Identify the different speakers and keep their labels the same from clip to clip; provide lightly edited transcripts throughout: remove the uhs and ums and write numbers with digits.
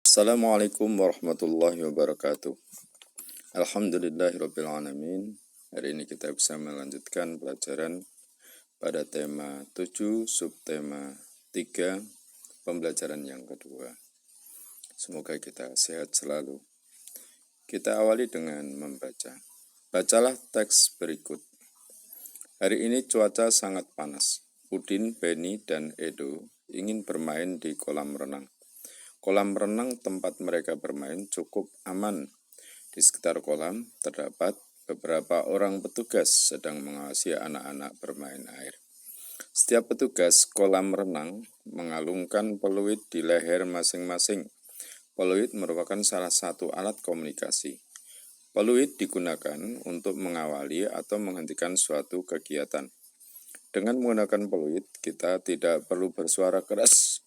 Speaker 1: Assalamualaikum warahmatullahi wabarakatuh. Alhamdulillahirrabbilalamin. Hari ini kita bisa melanjutkan pelajaran pada tema 7, subtema 3, pembelajaran yang kedua. Semoga kita sehat selalu. Kita awali dengan membaca. Bacalah teks berikut. Hari ini cuaca sangat panas. Udin, Beni, dan Edo ingin bermain di kolam renang. Kolam renang tempat mereka bermain cukup aman. Di sekitar kolam terdapat beberapa orang petugas sedang mengawasi anak-anak bermain air. Setiap petugas kolam renang mengalungkan peluit di leher masing-masing. Peluit merupakan salah satu alat komunikasi. Peluit digunakan untuk mengawali atau menghentikan suatu kegiatan. Dengan menggunakan peluit, kita tidak perlu bersuara keras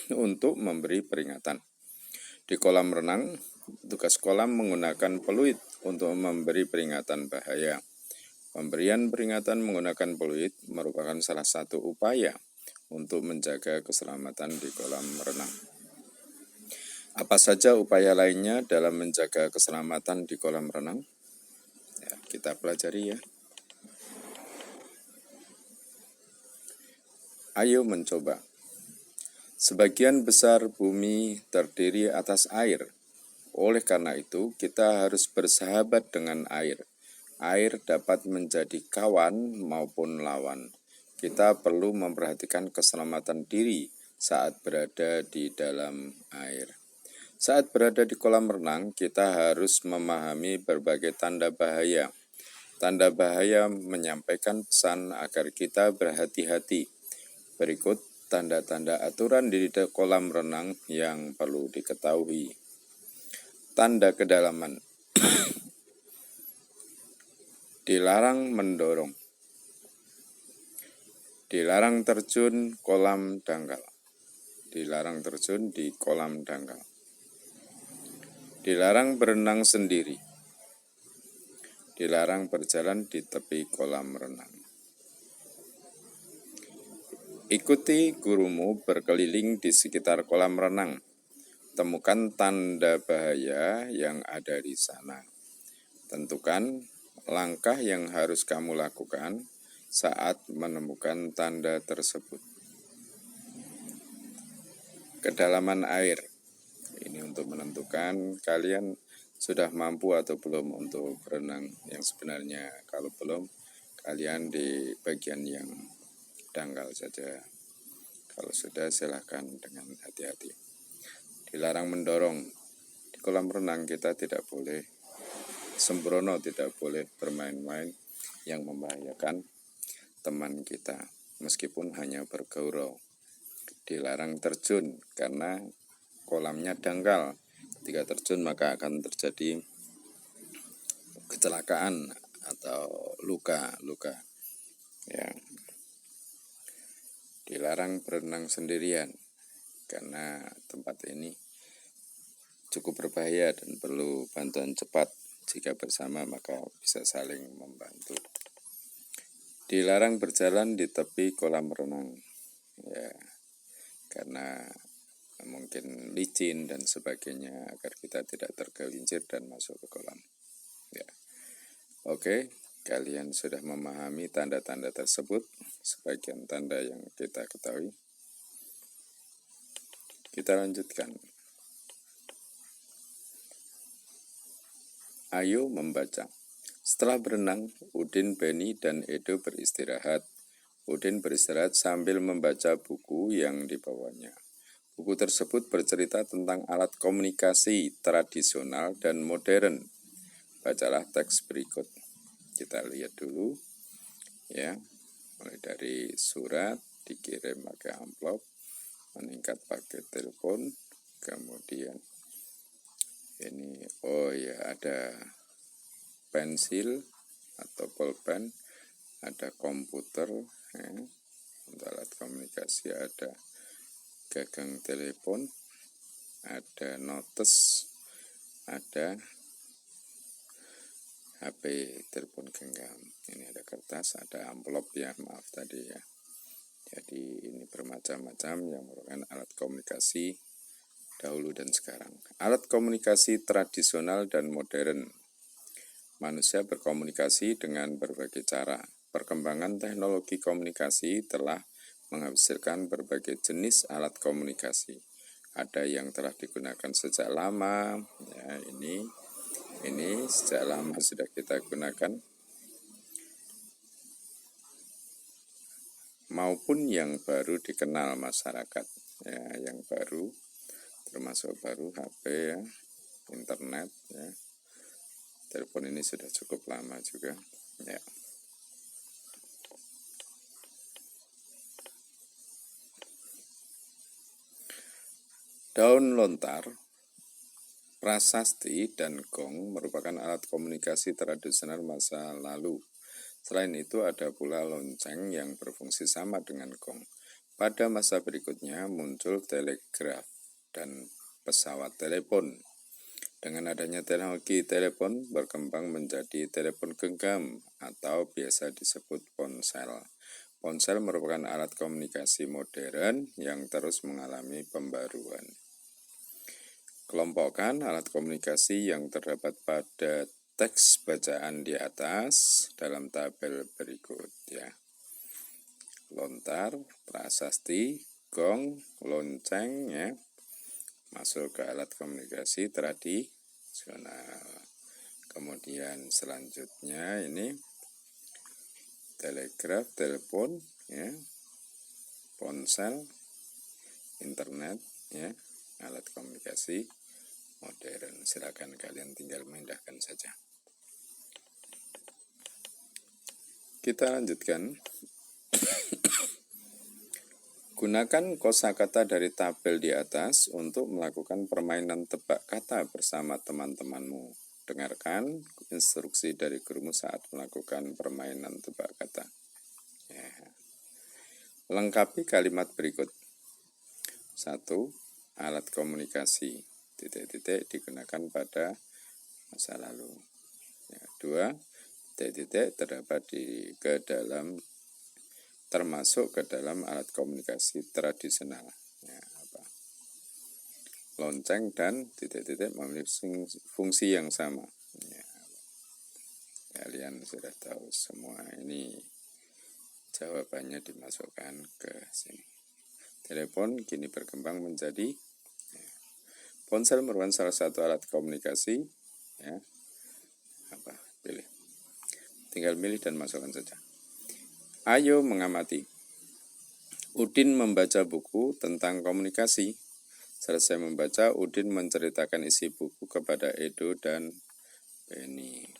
Speaker 1: untuk memberi peringatan. Di kolam renang, petugas kolam menggunakan peluit untuk memberi peringatan bahaya. Pemberian peringatan menggunakan peluit merupakan salah satu upaya untuk menjaga keselamatan di kolam renang. Apa saja upaya lainnya dalam menjaga keselamatan di kolam renang? Ya, kita pelajari ya. Ayo mencoba. Sebagian besar bumi terdiri atas air. Oleh karena itu, kita harus bersahabat dengan air. Air dapat menjadi kawan maupun lawan. Kita perlu memperhatikan keselamatan diri saat berada di dalam air. Saat berada di kolam renang, kita harus memahami berbagai tanda bahaya. Tanda bahaya menyampaikan pesan agar kita berhati-hati. Berikut tanda-tanda aturan di kolam renang yang perlu diketahui. Tanda kedalaman. Dilarang mendorong. Dilarang terjun kolam dangkal. Dilarang terjun di kolam dangkal. Dilarang berenang sendiri. Dilarang berjalan di tepi kolam renang. Ikuti gurumu berkeliling di sekitar kolam renang. Temukan tanda bahaya yang ada di sana. Tentukan langkah yang harus kamu lakukan saat menemukan tanda tersebut. Kedalaman air. Ini untuk menentukan kalian sudah mampu atau belum untuk berenang. Yang sebenarnya kalau belum, kalian di bagian yang dangkal saja. Kalau sudah, silahkan dengan hati-hati. Dilarang mendorong. Di kolam renang kita tidak boleh sembrono, tidak boleh bermain-main yang membahayakan teman kita, meskipun hanya bergurau. Dilarang terjun, karena kolamnya dangkal. Ketika terjun maka akan terjadi kecelakaan atau luka. Ya. Dilarang berenang sendirian, karena tempat ini cukup berbahaya dan perlu bantuan cepat. Jika bersama maka bisa saling membantu. Dilarang berjalan di tepi kolam renang, ya, karena mungkin licin dan sebagainya, agar kita tidak tergelincir dan masuk ke kolam. Ya. Oke, kalian sudah memahami tanda-tanda tersebut, sebagian tanda yang kita ketahui. Kita lanjutkan. Ayo membaca. Setelah berenang, Udin, Beni, dan Edo beristirahat. Udin beristirahat sambil membaca buku yang dibawanya. Buku tersebut bercerita tentang alat komunikasi tradisional dan modern. Bacalah teks berikut. Kita lihat dulu, ya. Mulai dari surat dikirim pakai amplop, meningkat pakai telepon, kemudian ini, ada pensil atau pulpen, ada komputer, ya. Untuk alat komunikasi ada gagang telepon, ada notes, ada HP telepon genggam. Ini ada kertas, ada amplop ya, maaf tadi ya. Jadi ini bermacam-macam yang merupakan alat komunikasi dahulu dan sekarang. Alat komunikasi tradisional dan modern. Manusia berkomunikasi dengan berbagai cara. Perkembangan teknologi komunikasi telah menghasilkan berbagai jenis alat komunikasi. Ada yang telah digunakan sejak lama, ya, ini sejak lama sudah kita gunakan, maupun yang baru dikenal masyarakat, ya, yang baru termasuk baru HP, ya, internet, ya. Telepon ini sudah cukup lama juga, ya. Daun lontar, prasasti, dan gong merupakan alat komunikasi tradisional masa lalu. Selain itu ada pula lonceng yang berfungsi sama dengan gong. Pada masa berikutnya muncul telegraf dan pesawat telepon. Dengan adanya teknologi telepon berkembang menjadi telepon genggam atau biasa disebut ponsel. Ponsel merupakan alat komunikasi modern yang terus mengalami pembaruan. Kelompokkan alat komunikasi yang terdapat pada teks bacaan di atas dalam tabel berikut, ya. Lontar, prasasti, gong, lonceng, ya, masuk ke alat komunikasi tradisional. Kemudian selanjutnya ini telegraf, telepon, ya, ponsel, internet, ya, alat komunikasi modern. Silakan kalian tinggal memindahkan saja. Kita lanjutkan. Gunakan kosakata dari tabel di atas untuk melakukan permainan tebak kata bersama teman-temanmu. Dengarkan instruksi dari gurumu saat melakukan permainan tebak kata. Ya. Lengkapi kalimat berikut. 1. Alat komunikasi. Titik-titik digunakan pada masa lalu. Ya. 2. Titik-titik terdapat termasuk ke dalam alat komunikasi tradisional. Ya, apa? Lonceng dan titik-titik memiliki fungsi yang sama. Ya, kalian sudah tahu semua ini, jawabannya dimasukkan ke sini. Telepon kini berkembang menjadi, ya, ponsel merupakan salah satu alat komunikasi. Ya, apa? Pilih. Tinggal milih dan masukkan saja. Ayo mengamati. Udin membaca buku tentang komunikasi. Selesai membaca, Udin menceritakan isi buku kepada Edo dan Benny.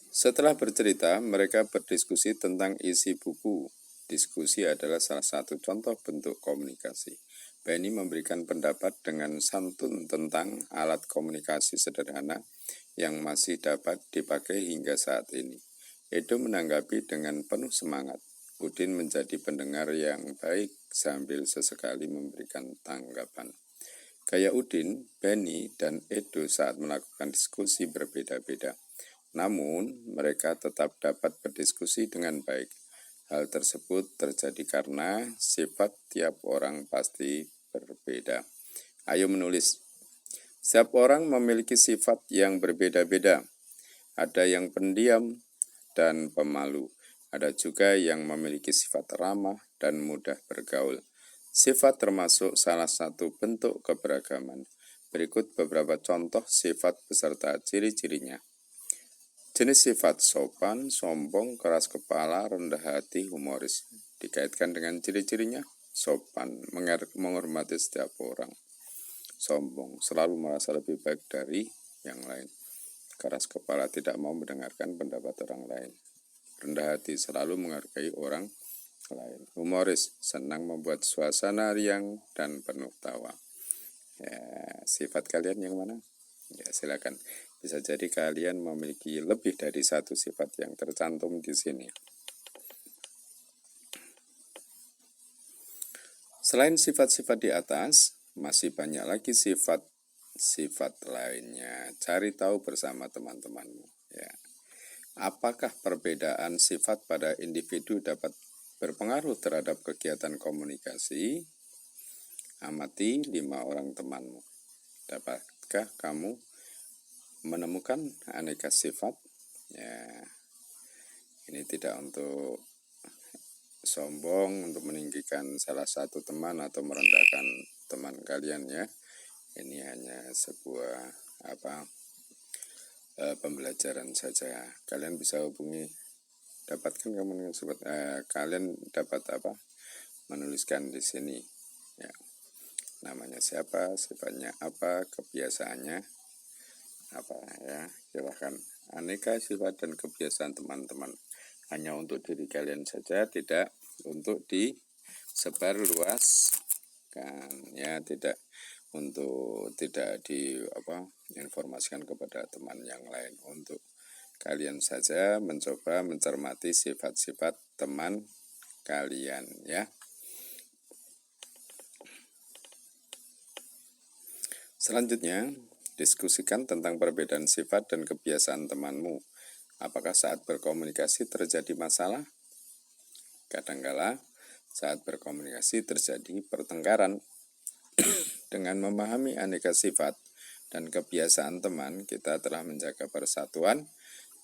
Speaker 1: Setelah bercerita, mereka berdiskusi tentang isi buku. Diskusi adalah salah satu contoh bentuk komunikasi. Benny memberikan pendapat dengan santun tentang alat komunikasi sederhana yang masih dapat dipakai hingga saat ini. Edo menanggapi dengan penuh semangat. Udin menjadi pendengar yang baik sambil sesekali memberikan tanggapan. Gaya Udin, Benny, dan Edo saat melakukan diskusi berbeda-beda. Namun, mereka tetap dapat berdiskusi dengan baik. Hal tersebut terjadi karena sifat tiap orang pasti berbeda. Ayo menulis. Setiap orang memiliki sifat yang berbeda-beda. Ada yang pendiam dan pemalu. Ada juga yang memiliki sifat ramah dan mudah bergaul. Sifat termasuk salah satu bentuk keberagaman. Berikut beberapa contoh sifat beserta ciri-cirinya. Jenis sifat sopan, sombong, keras kepala, rendah hati, humoris. Dikaitkan dengan ciri-cirinya, sopan, menghormati setiap orang. Sombong, selalu merasa lebih baik dari yang lain. Keras kepala, tidak mau mendengarkan pendapat orang lain. Rendah hati, selalu menghargai orang lain. Humoris, senang membuat suasana riang dan penuh tawa. Ya, sifat kalian yang mana? Ya, silakan. Bisa jadi kalian memiliki lebih dari satu sifat yang tercantum di sini. Selain sifat-sifat di atas, masih banyak lagi sifat lainnya. Cari tahu bersama teman-temanmu. Ya. Apakah perbedaan sifat pada individu dapat berpengaruh terhadap kegiatan komunikasi, amati 5 orang temanmu. Dapatkah kamu menemukan aneka sifat? Ya, ini tidak untuk sombong, untuk meninggikan salah satu teman atau merendahkan teman kalian ya. Ini hanya sebuah pembelajaran saja. Kalian bisa hubungi, dapatkan kamu kalian dapat menuliskan di sini ya. Namanya siapa, sifatnya apa, kebiasaannya apa ya. Silahkan. Aneka sifat dan kebiasaan teman-teman hanya untuk diri kalian saja, tidak untuk disebar luas kan ya, tidak untuk tidak informasikan kepada teman yang lain, untuk kalian saja mencoba mencermati sifat-sifat teman kalian ya. Selanjutnya, diskusikan tentang perbedaan sifat dan kebiasaan temanmu. Apakah saat berkomunikasi terjadi masalah? Kadangkala saat berkomunikasi terjadi pertengkaran. Dengan memahami aneka sifat dan kebiasaan teman, kita telah menjaga persatuan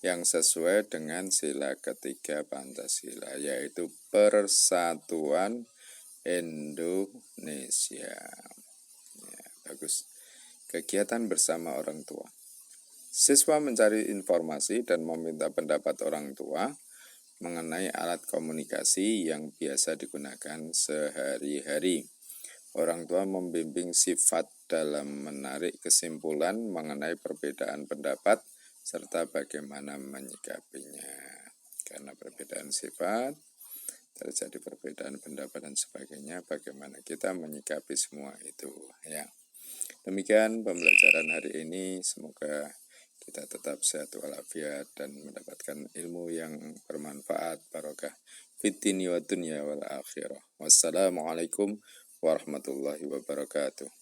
Speaker 1: yang sesuai dengan sila ketiga Pancasila, yaitu Persatuan Indonesia. Ya, bagus. Kegiatan bersama orang tua. Siswa mencari informasi dan meminta pendapat orang tua mengenai alat komunikasi yang biasa digunakan sehari-hari. Orang tua membimbing sifat dalam menarik kesimpulan mengenai perbedaan pendapat serta bagaimana menyikapinya. Karena perbedaan sifat, terjadi perbedaan pendapat dan sebagainya, bagaimana kita menyikapi semua itu ya. Demikian pembelajaran hari ini, semoga kita tetap sehat walafiat dan mendapatkan ilmu yang bermanfaat, barokah fid dini wa dunya wal akhirah. Wassalamualaikum warahmatullahi wabarakatuh.